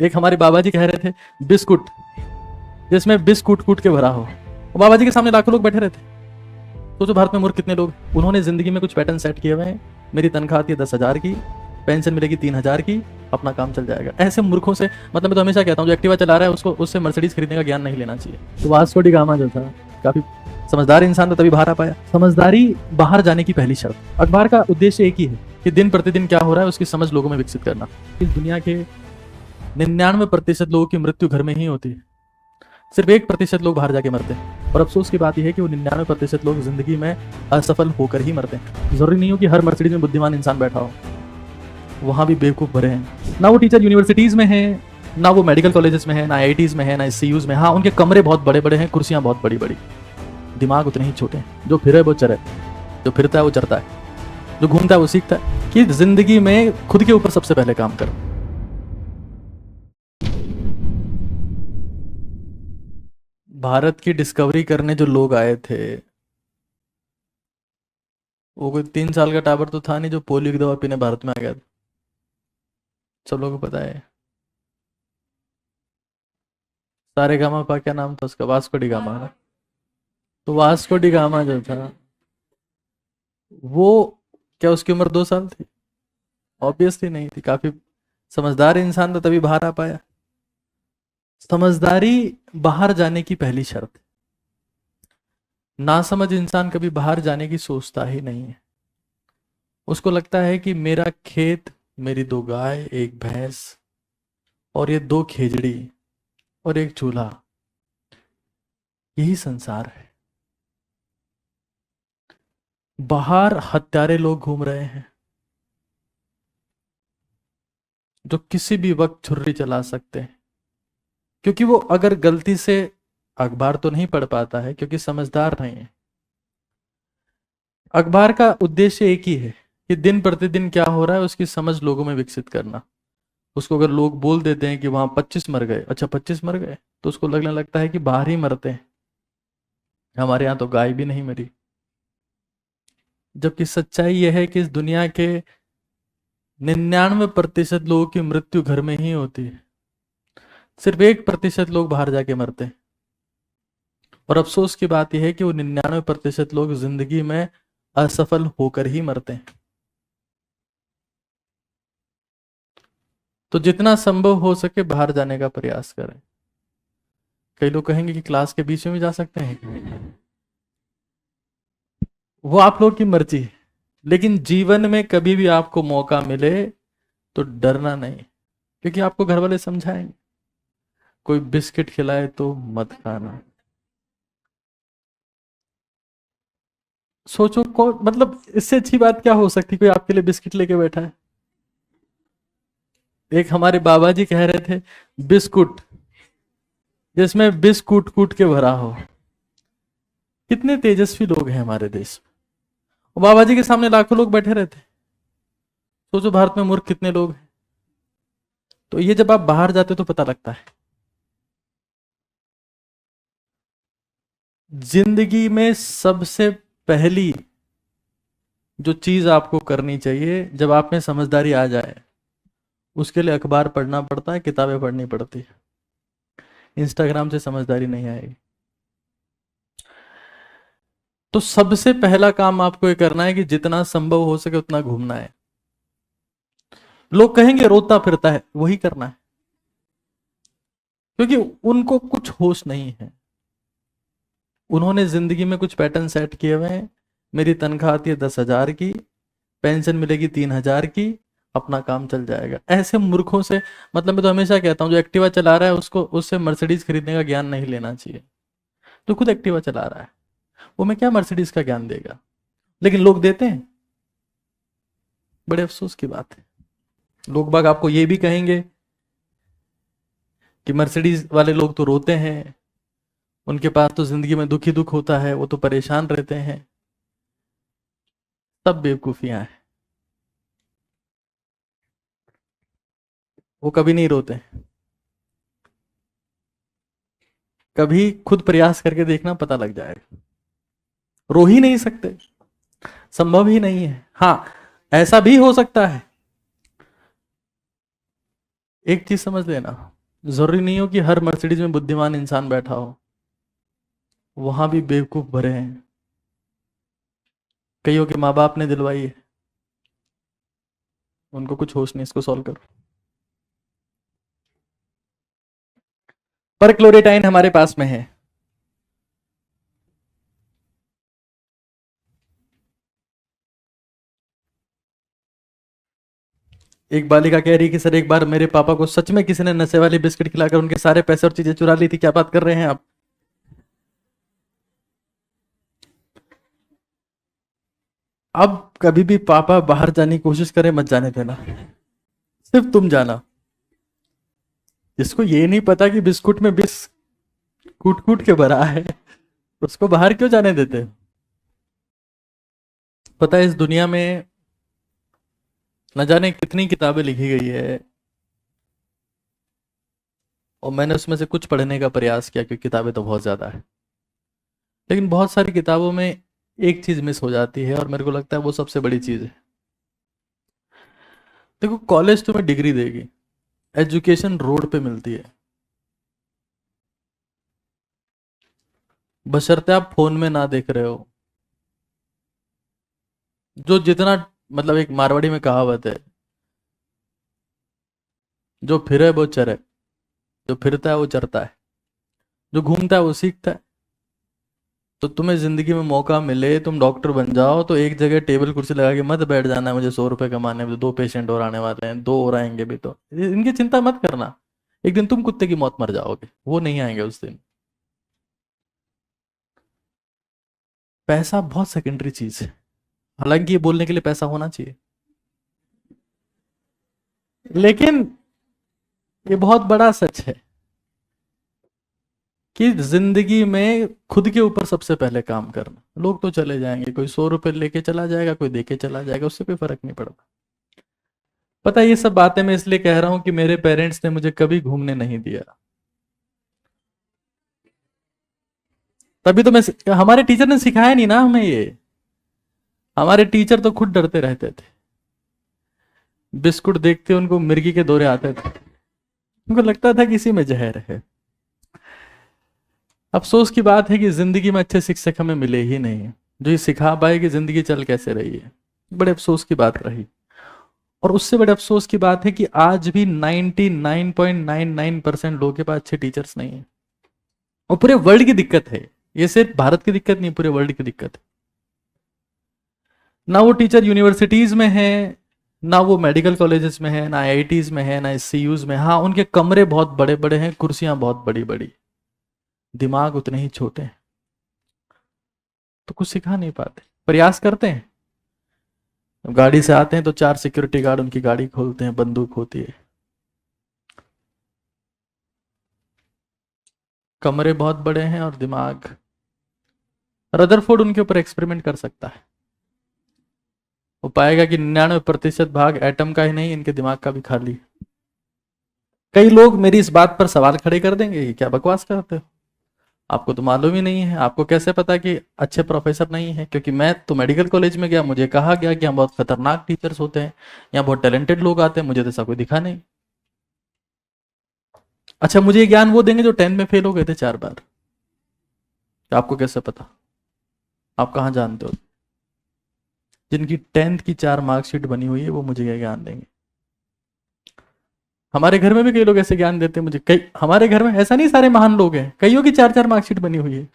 एक हमारे बाबा जी कह रहे थे बिस्कुट जिसमें बिस्कुट कूट के भरा हो, और बाबा जी के सामने लाखों लोग बैठे रहते। सोचो भारत में मूर्ख कितने लोग। उन्होंने जिंदगी में कुछ पैटर्न सेट किए हुए हैं, मेरी तनख्वाह आती है 10,000 की, पेंशन मिलेगी 3,000 की, अपना काम चल जाएगा। ऐसे मूर्खों से, मतलब मैं तो हमेशा कहता हूँ जो एक्टिवा चला रहा है उसको उससे मर्सिडीज खरीदने का ज्ञान नहीं लेना चाहिए। तो वास्को डी गामा जो था काफी समझदार इंसान था, तभी बाहर आ पाया। समझदारी बाहर जाने की पहली शर्त। अखबार का उद्देश्य एक ही है कि दिन प्रतिदिन क्या हो रहा है उसकी समझ लोगों में विकसित करना। इस दुनिया के 99% लोगों की मृत्यु घर में ही होती है, सिर्फ 1% लोग बाहर जाके मरते हैं। और अफसोस की बात यह है कि वो 99% लोग जिंदगी में असफल होकर ही मरते हैं। जरूरी नहीं हो कि हर मर्सिडीज में बुद्धिमान इंसान बैठा हो, वहां भी बेवकूफ भरे हैं। ना वो टीचर यूनिवर्सिटीज में है, ना वो मेडिकल कॉलेजेस में है, ना आईआईटीज में है, ना सीयूज में। हाँ, उनके कमरे बहुत बड़े बड़े हैं, कुर्सियां बहुत बड़ी बड़ी, दिमाग उतने ही छोटे हैं। जो फिरे वो चरे, जो फिरता है वो चरता है, जो घूमता है वो सीखता है। कि जिंदगी में खुद के ऊपर सबसे पहले काम करो। भारत की डिस्कवरी करने जो लोग आए थे, वो कोई 3 साल का टाबर तो था नहीं जो पोलियो की दवा पीने भारत में आ गया था। सब लोगों को पता है। सारे गामा पा क्या नाम था उसका, वास्को डी गामा ना। तो वास्को डी गामा जो था वो, क्या उसकी उम्र 2 साल थी? ऑब्वियसली नहीं थी। काफी समझदार इंसान था, तभी बाहर आ पाया। समझदारी बाहर जाने की पहली शर्त। नासमझ इंसान कभी बाहर जाने की सोचता ही नहीं है। उसको लगता है कि मेरा खेत, मेरी 2 गाय, एक भैंस और ये 2 खेजड़ी और एक चूल्हा, यही संसार है। बाहर हत्यारे लोग घूम रहे हैं जो किसी भी वक्त छुर्री चला सकते हैं, क्योंकि वो अगर गलती से अखबार तो नहीं पढ़ पाता है क्योंकि समझदार नहीं है। अखबार का उद्देश्य एक ही है कि दिन प्रतिदिन क्या हो रहा है उसकी समझ लोगों में विकसित करना। उसको अगर लोग बोल देते हैं कि वहां 25 मर गए, अच्छा 25 मर गए, तो उसको लगने लगता है कि बाहर ही मरते हैं, हमारे यहाँ तो गाय भी नहीं मरी। जबकि सच्चाई यह है कि इस दुनिया के 99% लोगों की मृत्यु घर में ही होती है, सिर्फ 1% लोग बाहर जाके मरते हैं। और अफसोस की बात यह है कि वो 99% लोग जिंदगी में असफल होकर ही मरते हैं। तो जितना संभव हो सके बाहर जाने का प्रयास करें। कई लोग कहेंगे कि क्लास के बीच में भी जा सकते हैं, वो आप लोग की मर्जी है। लेकिन जीवन में कभी भी आपको मौका मिले तो डरना नहीं, क्योंकि आपको घर वाले समझाएंगे। कोई बिस्किट खिलाए तो मत खाना। सोचो को, मतलब इससे अच्छी बात क्या हो सकती, कोई आपके लिए बिस्किट लेके बैठा है। एक हमारे बाबा जी कह रहे थे बिस्कुट जिसमें बिस्कुट कूट के भरा हो। कितने तेजस्वी लोग हैं हमारे देश में, और बाबा जी के सामने लाखों लोग बैठे रहते। सोचो भारत में मूर्ख कितने लोग हैं। तो ये जब आप बाहर जाते हो तो पता लगता है। जिंदगी में सबसे पहली जो चीज आपको करनी चाहिए जब आप में समझदारी आ जाए, उसके लिए अखबार पढ़ना पड़ता है, किताबें पढ़नी पड़ती है। इंस्टाग्राम से समझदारी नहीं आएगी। तो सबसे पहला काम आपको ये करना है कि जितना संभव हो सके उतना घूमना है। लोग कहेंगे रोता फिरता है, वही करना है, क्योंकि उनको कुछ होश नहीं है। उन्होंने जिंदगी में कुछ पैटर्न सेट किए हुए हैं, मेरी तनख्वाह आती है 10,000 की, पेंशन मिलेगी 3,000 की, अपना काम चल जाएगा। ऐसे मूर्खों से, मतलब मैं तो हमेशा कहता हूं जो एक्टिवा चला रहा है उसको उससे मर्सिडीज खरीदने का ज्ञान नहीं लेना चाहिए। तो खुद एक्टिवा चला रहा है वो मैं क्या मर्सिडीज का ज्ञान देगा। लेकिन लोग देते हैं। बड़े अफसोस की बात है। लोग बाग आपको ये भी कहेंगे कि मर्सिडीज वाले लोग तो रोते हैं, उनके पास तो जिंदगी में दुख ही दुख होता है, वो तो परेशान रहते हैं। सब बेवकूफियां हैं। वो कभी नहीं रोते। कभी खुद प्रयास करके देखना, पता लग जाएगा। रो ही नहीं सकते, संभव ही नहीं है। हाँ, ऐसा भी हो सकता है एक चीज समझ लेना, जरूरी नहीं हो कि हर मर्सिडीज में बुद्धिमान इंसान बैठा हो, वहां भी बेवकूफ भरे हैं। कईयों के माँ बाप ने दिलवाई है, उनको कुछ होश नहीं, इसको सॉल्व करो। पर क्लोरेटाइन हमारे पास में है। एक बालिका कह रही कि सर एक बार मेरे पापा को सच में किसी ने नशे वाली बिस्किट खिलाकर उनके सारे पैसे और चीजें चुरा ली थी। क्या बात कर रहे हैं आप? अब कभी भी पापा बाहर जाने की कोशिश करें, मत जाने देना, सिर्फ तुम जाना। जिसको ये नहीं पता कि बिस्कुट में बिस कूट कूट के भरा है, उसको बाहर क्यों जाने देते? पता है इस दुनिया में न जाने कितनी किताबें लिखी गई है, और मैंने उसमें से कुछ पढ़ने का प्रयास किया क्योंकि किताबें तो बहुत ज्यादा है, लेकिन बहुत सारी किताबों में एक चीज मिस हो जाती है और मेरे को लगता है वो सबसे बड़ी चीज है। देखो, कॉलेज तुम्हें डिग्री देगी, एजुकेशन रोड पे मिलती है, बशर्ते आप फोन में ना देख रहे हो। जो जितना, मतलब एक मारवाड़ी में कहावत है, जो फिरे वो चरे, जो फिरता है वो चरता है, जो घूमता है वो सीखता है। तो तुम्हें जिंदगी में मौका मिले, तुम डॉक्टर बन जाओ, तो एक जगह टेबल कुर्सी लगा के मत बैठ जाना है मुझे 100 रुपए कमाने में, 2 पेशेंट और आने वाले हैं, 2 और आएंगे भी तो इनकी चिंता मत करना। एक दिन तुम कुत्ते की मौत मर जाओगे, वो नहीं आएंगे उस दिन। पैसा बहुत सेकेंडरी चीज है, हालांकि ये बोलने के लिए पैसा होना चाहिए, लेकिन ये बहुत बड़ा सच है कि जिंदगी में खुद के ऊपर सबसे पहले काम करना। लोग तो चले जाएंगे, कोई 100 रुपए लेके चला जाएगा, कोई देके चला जाएगा, उससे कोई फर्क नहीं पड़ता। पता है ये सब बातें मैं इसलिए कह रहा हूं कि मेरे पेरेंट्स ने मुझे कभी घूमने नहीं दिया। तभी तो मैं, हमारे टीचर ने सिखाया नहीं ना हमें ये। हमारे टीचर तो खुद डरते रहते थे, बिस्कुट देखते उनको मिर्गी के दौरे आते थे, उनको लगता था कि इसी में जहर है। अफसोस की बात है कि जिंदगी में अच्छे शिक्षक हमें मिले ही नहीं जो ये सिखा पाए कि जिंदगी चल कैसे रही है। बड़े अफसोस की बात रही। और उससे बड़े अफसोस की बात है कि आज भी 99.99% लोगों के पास अच्छे टीचर्स नहीं है। और पूरे वर्ल्ड की दिक्कत है, ये सिर्फ भारत की दिक्कत नहीं, पूरे वर्ल्ड की दिक्कत है। ना वो टीचर यूनिवर्सिटीज में है, ना वो मेडिकल कॉलेजेस में है, ना आईआईटीज में है, ना एससीयूज में। हाँ, उनके कमरे बहुत बड़े बड़े हैं, कुर्सियां बहुत बड़ी बड़ी, दिमाग उतने ही छोटे हैं, तो कुछ सिखा नहीं पाते। प्रयास करते हैं, गाड़ी से आते हैं तो 4 सिक्योरिटी गार्ड उनकी गाड़ी खोलते हैं, बंदूक होती है। कमरे बहुत बड़े हैं और दिमाग, रदरफोर्ड उनके ऊपर एक्सपेरिमेंट कर सकता है, वो पाएगा कि 99% भाग एटम का ही नहीं, इनके दिमाग का भी खाली। कई लोग मेरी इस बात पर सवाल खड़े कर देंगे कि क्या बकवास करते हो, आपको तो मालूम ही नहीं है, आपको कैसे पता कि अच्छे प्रोफेसर नहीं है? क्योंकि मैं तो मेडिकल कॉलेज में गया, मुझे कहा गया कि यहाँ बहुत खतरनाक टीचर्स होते हैं, यहाँ बहुत टैलेंटेड लोग आते हैं, मुझे तो ऐसा कोई दिखा नहीं। अच्छा, मुझे ये ज्ञान वो देंगे जो 10th में फेल हो गए थे 4 बार, आपको कैसे पता? आप कहाँ जानते हो? जिनकी 10th की 4 मार्कशीट बनी हुई है वो मुझे क्या ज्ञान देंगे? हमारे घर में भी कई लोग ऐसे ज्ञान देते हैं मुझे। कई हमारे घर में ऐसा नहीं सारे महान लोग हैं, कईयों की 4-4 मार्कशीट बनी हुई है।